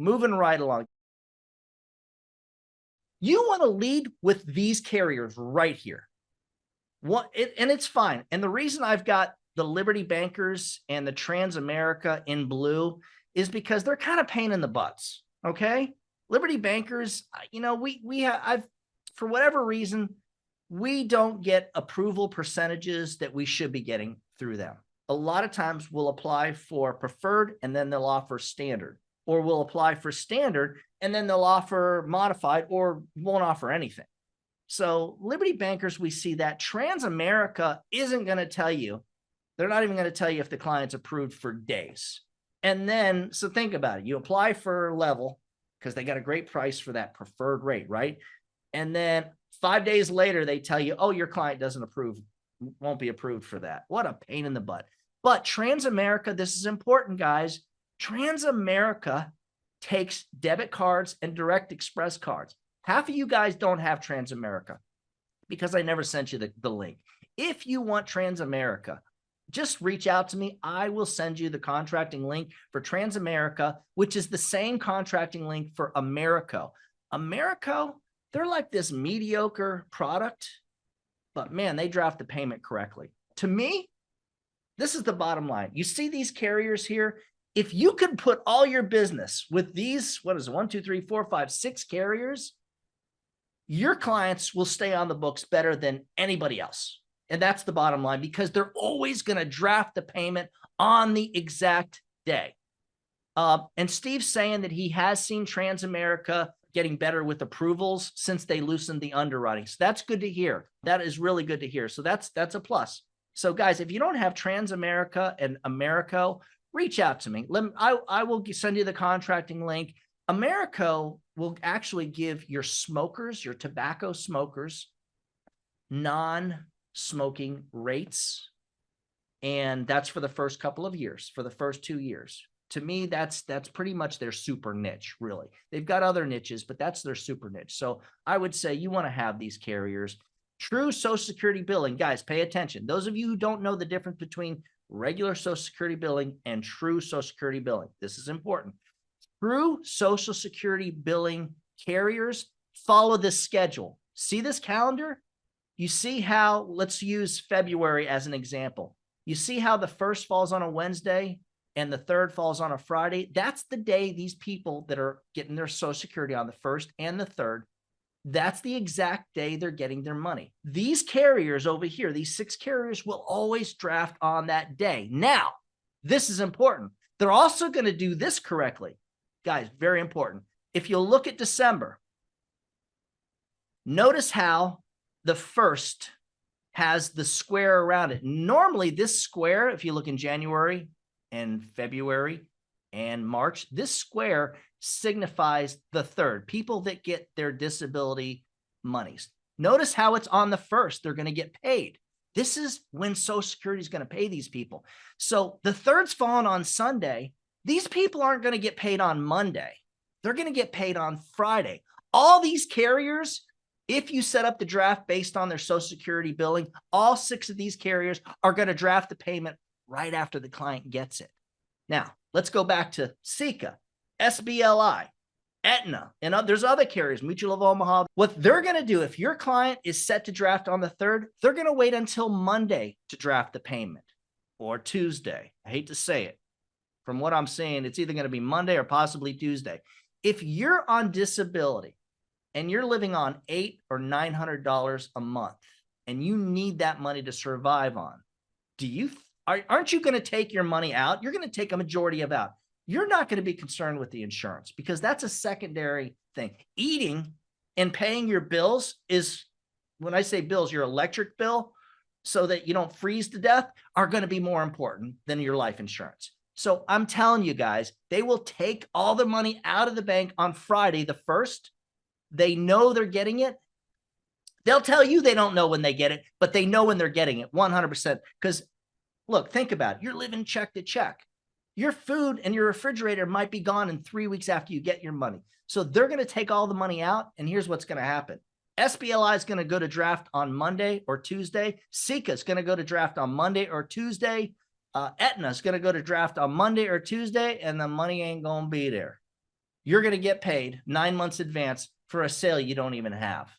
moving right along. You want to lead with these carriers right here. And it's fine. And the reason I've got the Liberty Bankers and the Transamerica in blue is because they're kind of pain in the butts. Okay. Liberty Bankers, you know, I've, for whatever reason, we don't get approval percentages that we should be getting through them. A lot of times we'll apply for preferred and then they'll offer standard, or we'll apply for standard and then they'll offer modified or won't offer anything. So Liberty Bankers, we see that. Transamerica isn't going to tell you. They're not even going to tell you if the client's approved for days. And then, so think about it. You apply for level because they got a great price for that preferred rate, right? And then 5 days later, they tell you, oh, your client doesn't approve, won't be approved for that. What a pain in the butt. But Transamerica, this is important, guys. Transamerica takes debit cards and direct express cards. Half of you guys don't have Transamerica because I never sent you the link. If you want Transamerica, just reach out to me. I will send you the contracting link for Transamerica, which is the same contracting link for Americo. Americo, they're like this mediocre product, but man, they draft the payment correctly. To me, this is the bottom line. You see these carriers here? If you could put all your business with these, what is it, 1, 2, 3, 4, 5, 6 carriers, your clients will stay on the books better than anybody else. And that's the bottom line, because they're always going to draft the payment on the exact day. And Steve's saying that he has seen Transamerica getting better with approvals since they loosened the underwriting. So that's good to hear. That is really good to hear. So that's a plus. So guys, if you don't have Transamerica and Americo, reach out to me. I will send you the contracting link. Americo will actually give your smokers, your tobacco smokers, non-smoking rates. And that's for the first couple of years, for the first 2 years. To me, that's pretty much their super niche, really. They've got other niches, but that's their super niche. So I would say you want to have these carriers. True Social Security billing. Guys, pay attention. Those of you who don't know the difference between regular Social Security billing and true Social Security billing, this is important. True Social Security billing carriers follow this schedule. See this calendar? You see how, let's use February as an example. You see how the first falls on a Wednesday and the third falls on a Friday? That's the day these people that are getting their Social Security on the first and the third, that's the exact day they're getting their money. These carriers over here, these 6 carriers, will always draft on that day. Now, this is important. They're also going to do this correctly. Guys, very important. If you look at December, notice how the first has the square around it. Normally, this square, if you look in January and February and March, this square signifies the third, people that get their disability monies. Notice how it's on the first. They're going to get paid. This is when Social Security is going to pay these people. So the third's falling on Sunday. These people aren't going to get paid on Monday. They're going to get paid on Friday. All these carriers, if you set up the draft based on their Social Security billing, all 6 of these carriers are going to draft the payment right after the client gets it. Now, let's go back to Sika, SBLI, Aetna, and there's other carriers, Mutual of Omaha. What they're going to do, if your client is set to draft on the 3rd, they're going to wait until Monday to draft the payment, or Tuesday. I hate to say it. From what I'm seeing, it's either going to be Monday or possibly Tuesday. If you're on disability and you're living on $800 or $900 a month and you need that money to survive on, aren't you going to take your money out? You're going to take a majority of out. You're not going to be concerned with the insurance because that's a secondary thing. Eating and paying your bills is, when I say bills, your electric bill, so that you don't freeze to death, are going to be more important than your life insurance. So I'm telling you guys, they will take all the money out of the bank on Friday, the 1st. They know they're getting it. They'll tell you they don't know when they get it, but they know when they're getting it 100%. Because look, think about it. You're living check to check. Your food and your refrigerator might be gone in 3 weeks after you get your money. So they're going to take all the money out. And here's what's going to happen. SBLI is going to go to draft on Monday or Tuesday. Sika is going to go to draft on Monday or Tuesday. Aetna is going to go to draft on Monday or Tuesday, and the money ain't going to be there. you're going to get paid 9 months advance for a sale you don't even have.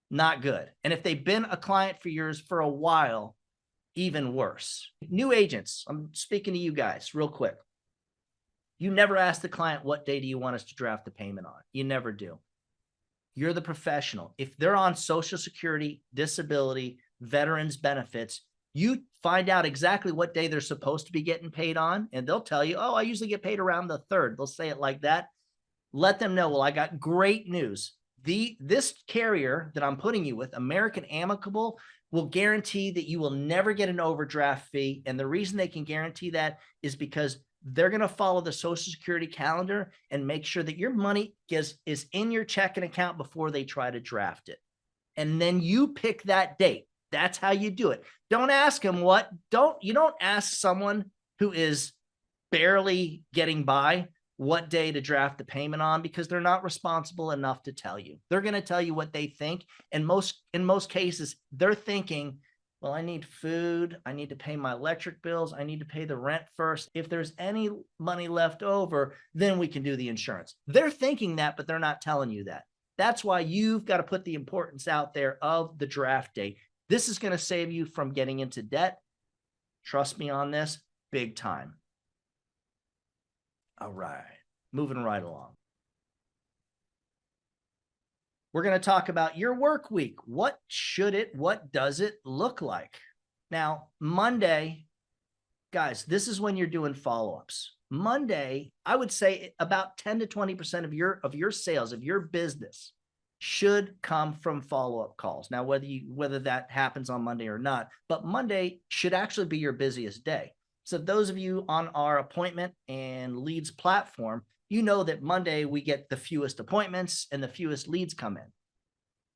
Not good. And if they've been a client for yours for a while, even worse. New agents, I'm speaking to you guys real quick. You never ask the client, what day do you want us to draft the payment on? You never do. You're the professional. If they're on Social Security, disability, veterans benefits, you find out exactly what day they're supposed to be getting paid on, and they'll tell you, oh, I usually get paid around the 3rd. They'll say it like that. Let them know, well, I got great news. This carrier that I'm putting you with, American Amicable, will guarantee that you will never get an overdraft fee. And the reason they can guarantee that is because they're going to follow the Social Security calendar and make sure that your money is in your checking account before they try to draft it. And then you pick that date. That's how you do it. Don't ask them you don't ask someone who is barely getting by what day to draft the payment on, because they're not responsible enough to tell you. They're going to tell you what they think. And in most cases, they're thinking, well, I need food. I need to pay my electric bills. I need to pay the rent first. If there's any money left over, then we can do the insurance. They're thinking that, but they're not telling you that. That's why you've got to put the importance out there of the draft date. This is going to save you from getting into debt. Trust me on this, big time. All right, moving right along. We're going to talk about your work week. What does it look like? Now, Monday, guys, this is when you're doing follow-ups. Monday, I would say about 10 to 20% of your sales, of your business, should come from follow-up calls. Now, whether that happens on Monday or not, but Monday should actually be your busiest day. So those of you on our appointment and leads platform, you know that Monday we get the fewest appointments and the fewest leads come in.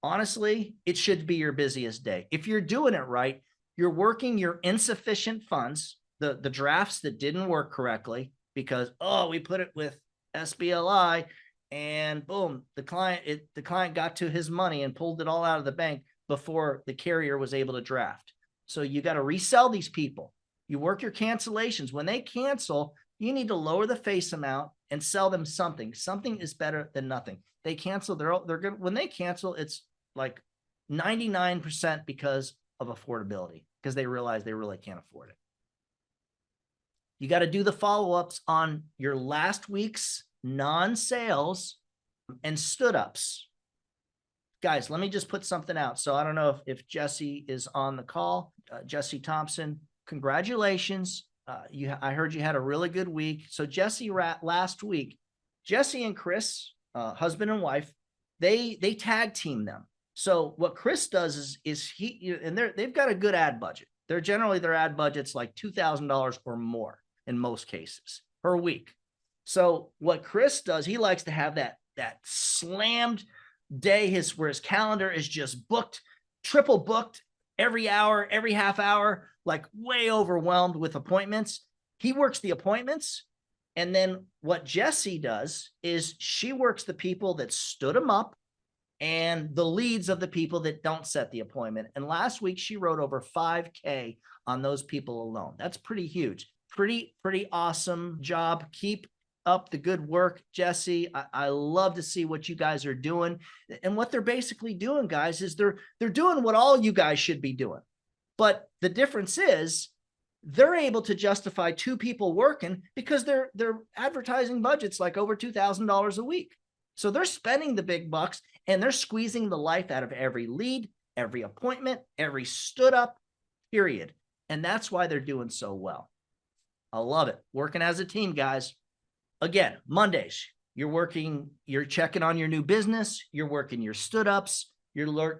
Honestly, it should be your busiest day. If you're doing it right, you're working your insufficient funds, the drafts that didn't work correctly because, we put it with SBLI and boom, the client got to his money and pulled it all out of the bank before the carrier was able to draft. So you got to resell these people. You work your cancellations. When they cancel, you need to lower the face amount and sell them something. Something is better than nothing. They cancel, they're good. When they cancel, it's like 99% because of affordability, because they realize they really can't afford it. You got to do the follow-ups on your last week's non-sales and stood-ups. Guys, let me just put something out. So I don't know if Jesse is on the call. Jesse Thompson, congratulations. I heard you had a really good week. So Jesse, last week, Jesse and Chris, husband and wife, they tag team them. So what Chris does is they've got a good ad budget. Their ad budget's like $2,000 or more in most cases per week. So what Chris does, he likes to have that slammed day where his calendar is just booked, triple booked every hour, every half hour, like way overwhelmed with appointments. He works the appointments. And then what Jessie does is she works the people that stood him up and the leads of the people that don't set the appointment. And last week she wrote over 5K on those people alone. That's pretty huge. Pretty awesome job. Keep up the good work, Jesse. I love to see what you guys are doing. And what they're basically doing, guys, is they're doing what all you guys should be doing. But the difference is they're able to justify 2 people working because their advertising budget's like over $2,000 a week. So they're spending the big bucks and they're squeezing the life out of every lead, every appointment, every stood up, period. And that's why they're doing so well. I love it. Working as a team, guys. Again, Mondays, you're checking on your new business, you're working your stood ups, you're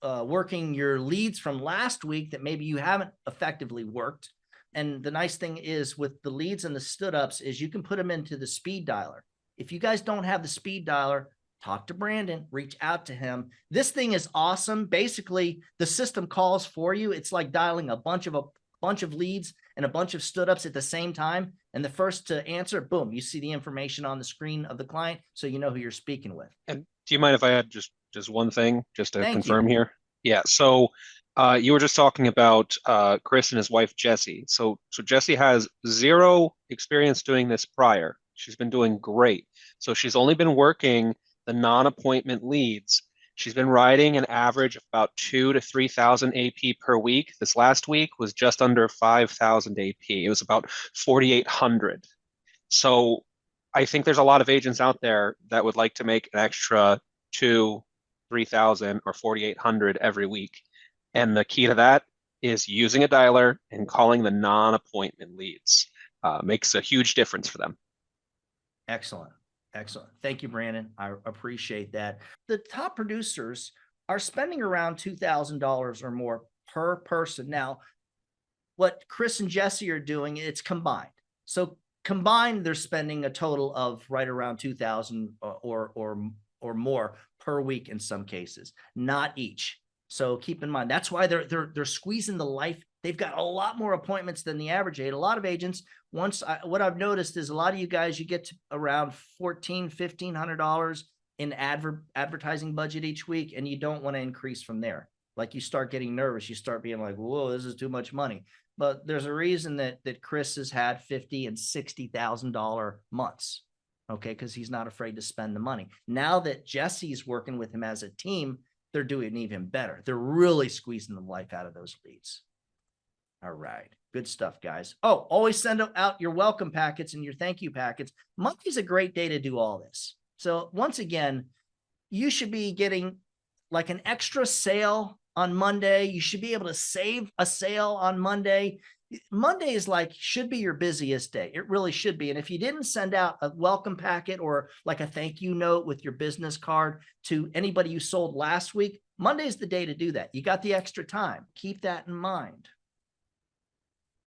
working your leads from last week that maybe you haven't effectively worked. And the nice thing is with the leads and the stood ups is you can put them into the speed dialer. If you guys don't have the speed dialer, talk to Brandon, reach out to him. This thing is awesome. Basically, the system calls for you. It's like dialing a bunch of leads and a bunch of stood ups at the same time. And the first to answer, boom, you see the information on the screen of the client, so you know who you're speaking with. And do you mind if I add just one thing just to confirm you. here? Yeah. So you were just talking about Chris and his wife, Jessie. So Jessie has 0 experience doing this prior. She's been doing great. So she's only been working the non-appointment leads. She's been writing an average of about 2 to 3,000 AP per week. This last week was just under 5,000 AP. It was about 4,800. So I think there's a lot of agents out there that would like to make an extra 2, 3,000 or 4,800 every week. And the key to that is using a dialer and calling the non-appointment leads. Makes a huge difference for them. Excellent. Excellent. Thank you, Brandon. I appreciate that. The top producers are spending around $2,000 or more per person. Now, what Chris and Jesse are doing, it's combined. So combined, they're spending a total of right around 2,000 or more per week in some cases, not each. So keep in mind, that's why they're squeezing the life. They've got a lot more appointments than the average agent. A lot of agents, what I've noticed is a lot of you guys, you get to around $1,400-$1,500 in advertising budget each week, and you don't want to increase from there. Like you start getting nervous, you start being like, whoa, this is too much money. But there's a reason that Chris has had $50,000 and $60,000 months. Okay, because he's not afraid to spend the money. Now that Jesse's working with him as a team, they're doing even better. They're really squeezing the life out of those leads. All right. Good stuff, guys. Oh, always send out your welcome packets and your thank you packets. Monday's a great day to do all this. So once again, you should be getting like an extra sale on Monday. You should be able to save a sale on Monday. Monday is like, should be your busiest day. It really should be. And if you didn't send out a welcome packet or like a thank you note with your business card to anybody you sold last week, Monday's the day to do that. You got the extra time. Keep that in mind.